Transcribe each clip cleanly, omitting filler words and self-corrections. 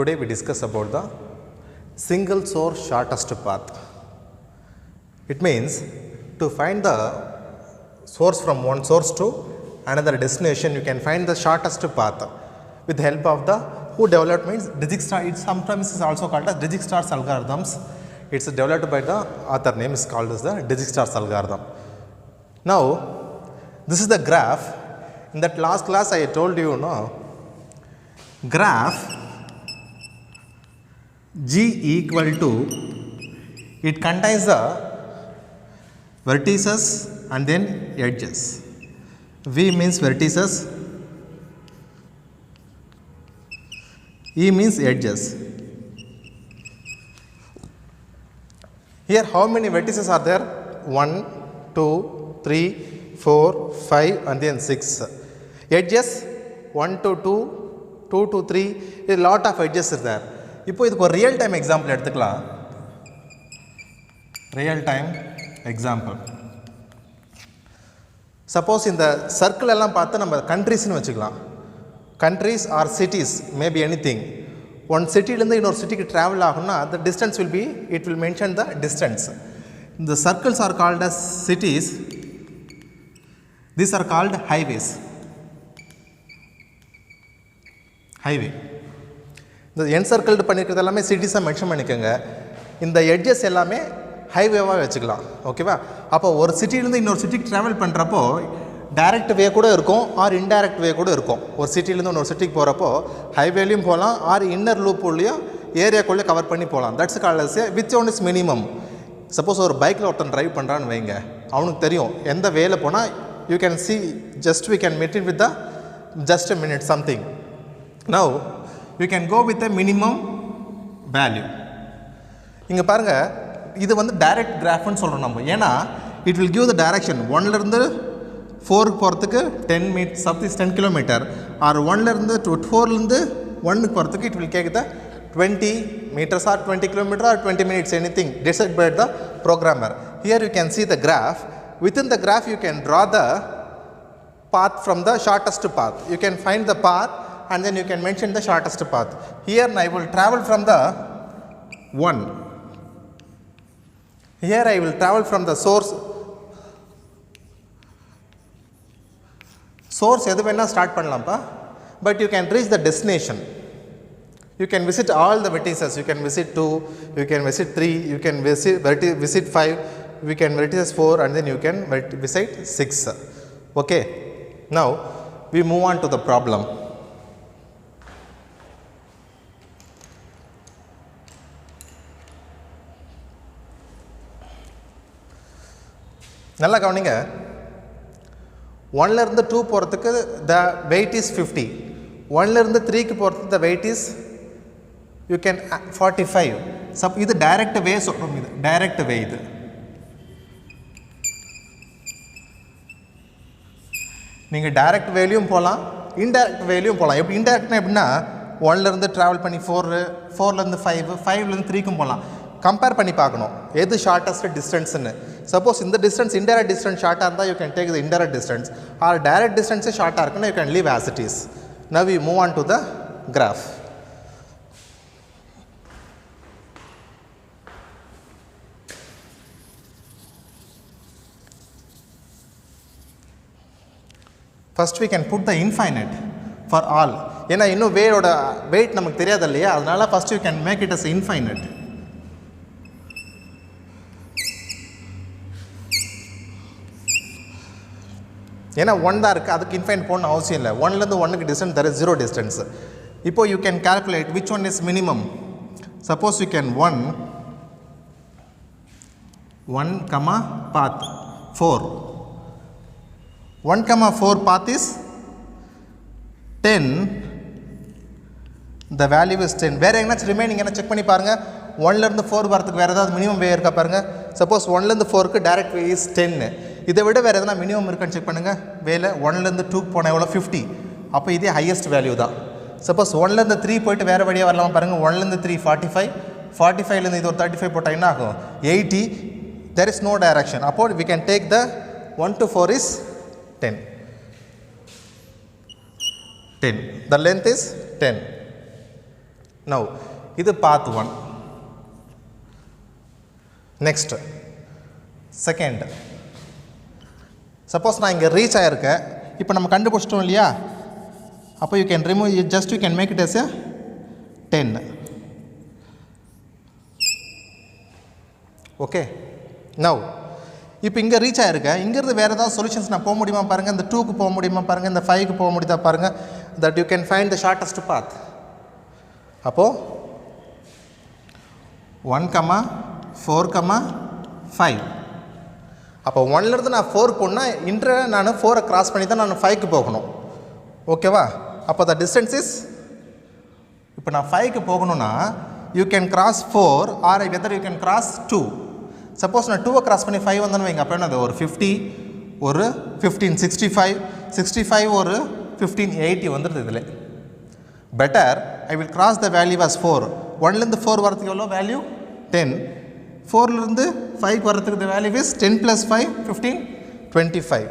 Today we discuss about the single source shortest path. It means to find the source from one source to another destination, you can find the shortest path with the help of the who developed means Dijkstra. It sometimes is also called as Dijkstra's algorithms. It's developed by the author name is called as the Dijkstra's algorithm. Now, this is the graph. In that last class I told you, graph G equal to, it contains the vertices and then edges. V means vertices, E means edges. Here how many vertices are there? 1, 2, 3, 4, 5 and then 6. Edges 1 to 2, 2 to 3, a lot of edges is there. இப்போ இதுக்கு ஒரு real time example எடுத்துக்கலாம். Real time example. Suppose இந்த circle எல்லாம் பார்த்து நம்ம கண்ட்ரீஸ்னு வச்சுக்கலாம். Countries or cities maybe anything. One சிட்டிலேருந்து இன்னொரு சிட்டிக்கு ட்ராவல் ஆகும்னா the distance will be, it will mention the distance. The circles are called as cities. These are called highways. Highway. இந்த என்சர்க்கிள்டு பண்ணிக்கிறது எல்லாமே சிட்டிஸாக மென்ஷன் பண்ணிக்கோங்க. இந்த எட்ஜஸ் எல்லாமே ஹைவேவாக வச்சுக்கலாம். ஓகேவா? அப்போ ஒரு சிட்டிலேருந்து இன்னொரு சிட்டிக்கு ட்ராவல் பண்ணுறப்போ டைரக்ட் வே கூட இருக்கும் ஆர் இன்டைரக்ட் வே கூட இருக்கும். ஒரு சிட்டிலேருந்து இன்னொரு சிட்டிக்கு போகிறப்போ ஹைவேலையும் போகலாம் ஆர் இன்னர் லூப்புள்ளையும் ஏரியாக்குள்ளே கவர் பண்ணி போகலாம். That's called which one is minimum. Suppose ஒரு பைக்கில் ஒருத்தன் ட்ரைவ் பண்ணுறான்னு வைங்க, அவனுக்கு தெரியும் எந்த வேலை போனால் you can see just we can meet it with the just a minute something. Now you can go with a minimum value. இங்கே பாருங்கள், இது வந்து டைரக்ட் கிராஃப்னு சொல்கிறோம் நம்ம. ஏன்னா it will give the direction. 1லேருந்து 4க்கு போகிறதுக்கு 10 மீட்டர் சப்திஸ் 10 கிலோமீட்டர் ஆர் 1லேருந்து 4லேருந்து 1க்கு போகிறதுக்கு it will take the 20 meters or 20 kilometers or 20 minutes, anything decided by the programmer. Here you can see the graph. Within the graph you can draw the path from the shortest path. You can find the path and then you can mention the shortest path. Here I will travel from the 1. Here I will travel from the source. Source எது வேணா start பண்ணலாம்ப்பா. But you can reach the destination. You can visit all the vertices. You can visit 2, you can visit 3, you can visit 5, you can visit 4 and then you can visit 6. Okay. Now we move on to the problem. நல்லா கவனிங்க. 1லேருந்து 2 போகிறதுக்கு the weight is 50. 1லேருந்து 3க்கு போகிறதுக்கு the weight is you can 45. இது direct வே சொல்கிறோம். இது direct வே. இது நீங்கள் direct வேலையும் போகலாம், இன்டைரக்ட் வேலையும் போகலாம். எப்படி இன்டைரக்ட்னா எப்படின்னா 1லேருந்து ட்ராவல் பண்ணி 4லேருந்து 5, 5லேருந்து 3க்கும் போகலாம். கம்பேர் பண்ணி பார்க்கணும் எது ஷார்ட்டஸ்ட் டிஸ்டன்ஸ்னு. சப்போஸ் இந்த டிஸ்டன்ஸ் இன்டைரக்ட் டிஸ்டன்ஸ் ஷார்ட்டாக இருந்தால் you can take the indirect distance or direct டிஸ்டன்ஸே ஷார்ட்டாக இருக்குன்னா you can leave as it is. Now we move on to the graph. First we can put the infinite for all. ஏன்னா இன்னும் வேயோட wait நமக்கு தெரியாது இல்லையா, அதனால first you can make it as infinite. ஏன்னா 1 தான் இருக்குது, அதுக்கு இன்ஃபைனட் போகணும்னு அவசியம் இல்லை. 1லேருந்து 1க்கு டிஸ்டன்ஸ் தர் இஸ் 0 டிஸ்டன்ஸ். இப்போ you can calculate which one is minimum. Suppose you can 1 comma path 4. 1 comma 4 path is 10. The value is 10. வேறு எங்கேனாச்சும் ரிமைனிங் என்ன செக் பண்ணி பாருங்கள். 1லேருந்து 4 வரதுக்கு வேறு ஏதாவது மினிமம் வே இருக்கா பாருங்கள். சப்போஸ் 1லேருந்து 4க்கு டைரக்ட் வே இஸ் 10. இதை விட வேறு எதனா மினிமம் இருக்கான்னு செக் பண்ணுங்கள். வேலை 1லேருந்து 2க்கு போனால் எவ்வளோ 50. அப்போ இதே ஹையஸ்ட் வேல்யூ தான். சப்போஸ் 1லேருந்து 3 போய்ட்டு வேறு வழியாக வரலாமா பாருங்கள். 1லேருந்து 3 45, 45லேருந்து இது ஒரு 35 போட்டால் என்ன ஆகும் 80. There is no direction. Upon we can take the 1 to 4 is 10. 10. The length is 10. Now இது path 1. Next second, suppose நான் இங்கே ரீச் ஆகிருக்கேன். இப்போ நம்ம கண்டுபிடிச்சிட்டோம் இல்லையா, அப்போ you can remove it, just you can make it as a 10. Okay. now இப்போ இங்கே ரீச் ஆகிருக்கேன். இங்கேருந்து வேறு ஏதாவது சொல்யூஷன்ஸ் நான் போக முடியுமா பாருங்கள். இந்த 2க்கு போக முடியுமா பாருங்கள், இந்த 5க்கு போக முடியுதா பாருங்கள். that you can find the shortest path. அப்போது 1, 4, 5. அப்போ 1லேருந்து நான் 4 போனால் இன்ட்ர நான் 4 கிராஸ் பண்ணி தான் நான் 5க்கு போகணும். ஓகேவா? அப்போ த டிஸ்டன்ஸ் இஸ், இப்போ நான் 5க்கு போகணும்னா you can cross 4 or whether you can cross 2. Suppose நான் 2வை கிராஸ் பண்ணி 5 வந்தேன்னு வைங்க, அப்போ என்ன, ஒரு 50, ஒரு 15, 65 ஒரு 15, 80 வந்துடுது இதில். Better I will cross the value was 4. 1லேருந்து 4 வரதுக்கு எவ்வளோ வேல்யூ? 10. 4லேருந்து 5 வரதுக்கு த வேல்யூ இஸ் 10 + 5, 15, 25.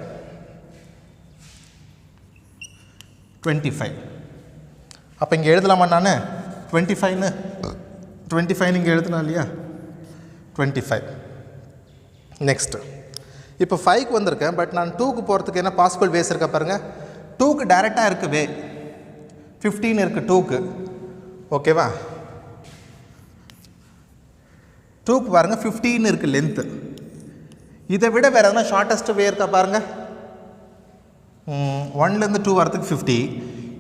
25. அப்போ இங்கே எழுதலாமா நான் 25ன்னு? 25 இங்கே எழுதலாம் இல்லையா? 25. நெக்ஸ்ட்டு இப்போ 5க்கு வந்திருக்கேன். பட் நான் 2க்கு போகிறதுக்கு என்ன பாசிபிள் வேஸ் இருக்கா பாருங்கள். 2க்கு டைரெக்டாக இருக்குது வே. 15 இருக்குது 2க்கு. ஓகேவா? 2க்கு பாருங்கள் 15 இருக்குது லென்த்து. இதை விட வேறு எதனா ஷார்ட்டஸ்ட்டு வே இருக்கா பாருங்கள். 1லேருந்து 2 வரதுக்கு 50.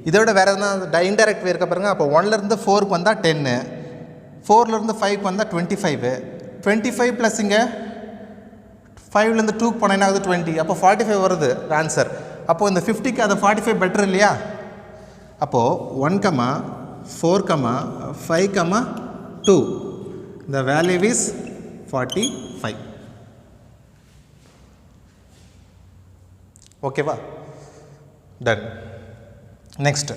இதை விட வேறு எதனா இன்டைரக்ட் வே இருக்கா பாருங்கள். அப்போ 1லேருந்து 4க்கு வந்தால் 10, 4லேருந்து 5க்கு வந்தால் 25, 25 ப்ளஸ் இங்கே 5லேருந்து 2க்கு போனால் என்ன ஆகுது? 20. அப்போ 45 வருது ஆன்சர். அப்போது இந்த 50க்கு அது 45 பெட்டர் இல்லையா? அப்போது 1, 4, 5, 2 the value is 45. ஓகேவா? டன். நெக்ஸ்ட்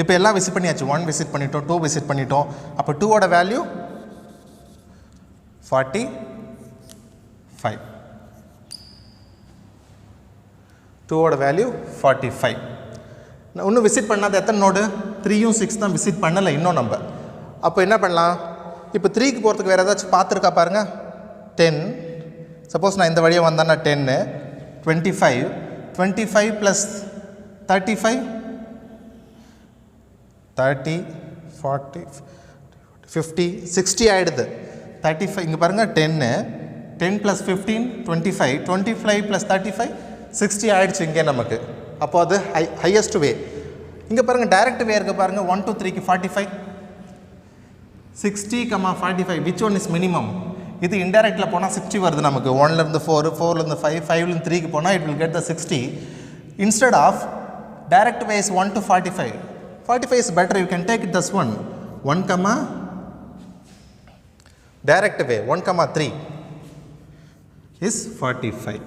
இப்போ எல்லாம் விசிட் பண்ணியாச்சு. 1 விசிட் பண்ணிட்டோம், 2 விசிட் பண்ணிட்டோம். அப்போ 2ஓட வேல்யூ 45. 2ஓட வேல்யூ 45. இன்னும் விசிட் பண்ணாத எத்தனை நோடு? 3யும் 6 தான் விசிட் பண்ணலை இன்னும் நம்ம. அப்போ என்ன பண்ணலாம்? இப்போ 3க்கு போகிறதுக்கு வேறு ஏதாச்சும் பார்த்துருக்கா பாருங்கள். 10. சப்போஸ் நான் இந்த வழியாக வந்தேன்னா 10, 25, 25 ப்ளஸ் 35, 30, 40, 50, 60 ஆகிடுது. 35 இங்கே பாருங்கள் 10, 10 ப்ளஸ் 15, 25, 25 ப்ளஸ் 35, 60 ஆகிடுச்சு இங்கே நமக்கு. அப்போ அது ஹையஸ்ட் வே. இங்கே பாருங்கள் டைரக்ட் வே இருக்குது பாருங்கள். 1 to 3க்கு 45, 60, 45. Which one is minimum? இது இன்டைரக்டில் போனால் 60 வருது நமக்கு. 1லேருந்து 4, 4லேருந்து 5, 5லேருந்து 3க்கு போனால் it will get the 60. Instead of direct way is 1 to 45. 45 is better. You can take it this one. 1, direct way 1, 3 is 45.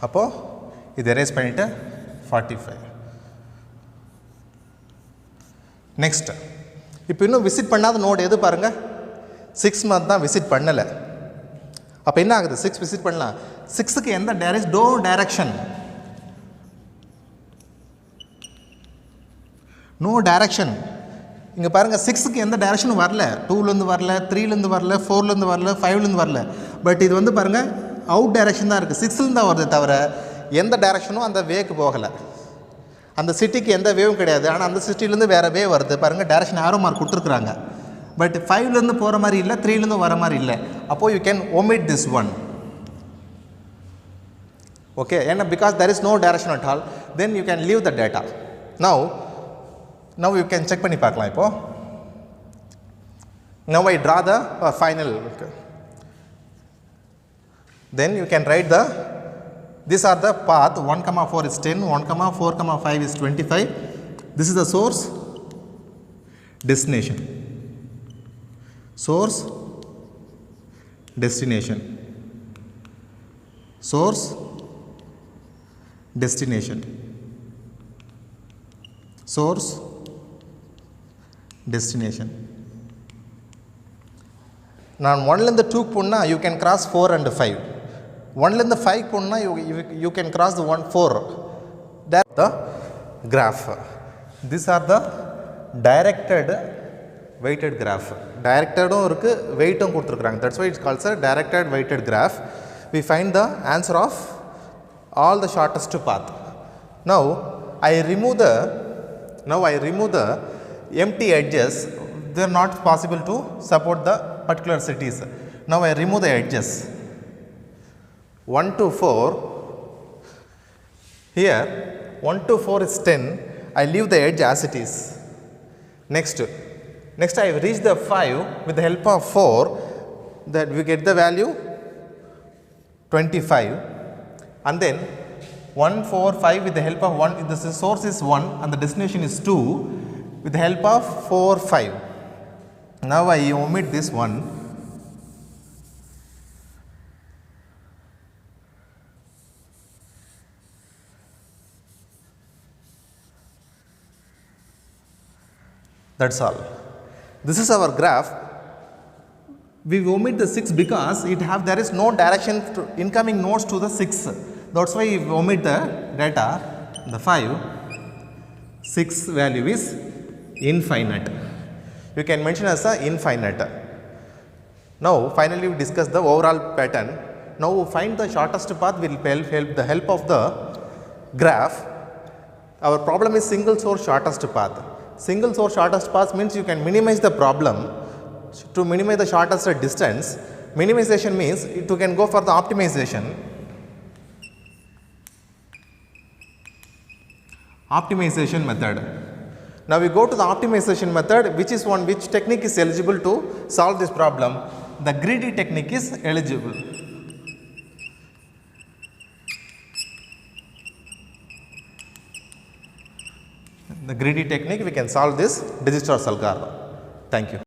அப்போ இது எரேஸ் பண்ணிட்டு 45. நெக்ஸ்ட் இப்போ இன்னும் விசிட் பண்ணாத நோடு எது பாருங்கள்? 6 மந்த் தான் விசிட் பண்ணலை. அப்போ என்ன ஆகுது? 6 விசிட் பண்ணலாம். 6க்கு எந்த டைரக்ஷன்? No direction. இங்கே பாருங்கள் 6க்கு எந்த டைரக்ஷனும் வரல. 2லேருந்து வரல, 3லேருந்து வரல, 4லேருந்து வரல, 5லேருந்து வரல. பட் இது வந்து பாருங்கள் அவுட் டைரக்ஷன் தான் இருக்குது. 6லேருந்து தான் வருது தவிர எந்த டைரக்ஷனும் அந்த வேக்கு போகலை. அந்த சிட்டிக்கு எந்த வேவும் கிடையாது. ஆனால் அந்த சிட்டிலேருந்து வேறு வே வருது பாருங்கள். டைரக்ஷன் ஆரோ மார்க் கொடுத்துருக்குறாங்க. பட் 5லேருந்து போகிற மாதிரி இல்லை, 3லேருந்து வர மாதிரி இல்லை. அப்போது you can omit this one. Okay, ஏன்னா because there is no direction at all, then you can leave the data. Now you can check பண்ணி பார்க்கலாம். இப்போது now I draw the final. Okay. Then you can write these are the path. 1, 4 is 10, 1, 4, 5 is 25. This is the source, destination. Source, destination. Source, destination. Source, destination. நான் 1லேருந்து 2க்கு போனால் you can cross 4 and 5. 1லேருந்து 5 போனா you can cross the 1 4. That's the graph. These are the directed weighted graph. Directedum இருக்கு weightum கொடுத்திருக்காங்க. That's why it's called a directed weighted graph. We find the answer of all the shortest path. Now I remove the empty edges. They are not possible to support the particular cities. Now I remove the edges. 1 to 4. Here 1 to 4 is 10. I leave the edge as it is. Next I have reached the 5 with the help of 4, that we get the value 25, and then 1 4 5 with the help of 1, the source is 1 and the destination is 2, with the help of 4 5. Now I omit this one. That's all. This is our graph. We omit the 6 because there is no direction to incoming nodes to the 6. That's why we omit the data. The 5, 6 value is infinite. You can mention as a infinite. Now finally we discuss the overall pattern. Now find the shortest path with the help of the graph. Our problem is single source shortest path. Single source shortest path means you can minimize the problem to minimize the shortest distance. Minimization means you can go for the optimization. Optimization method. Now we go to the optimization method, which technique is eligible to solve this problem. The greedy technique is eligible. The greedy technique, we can solve this Dijkstra's algorithm. Thank you.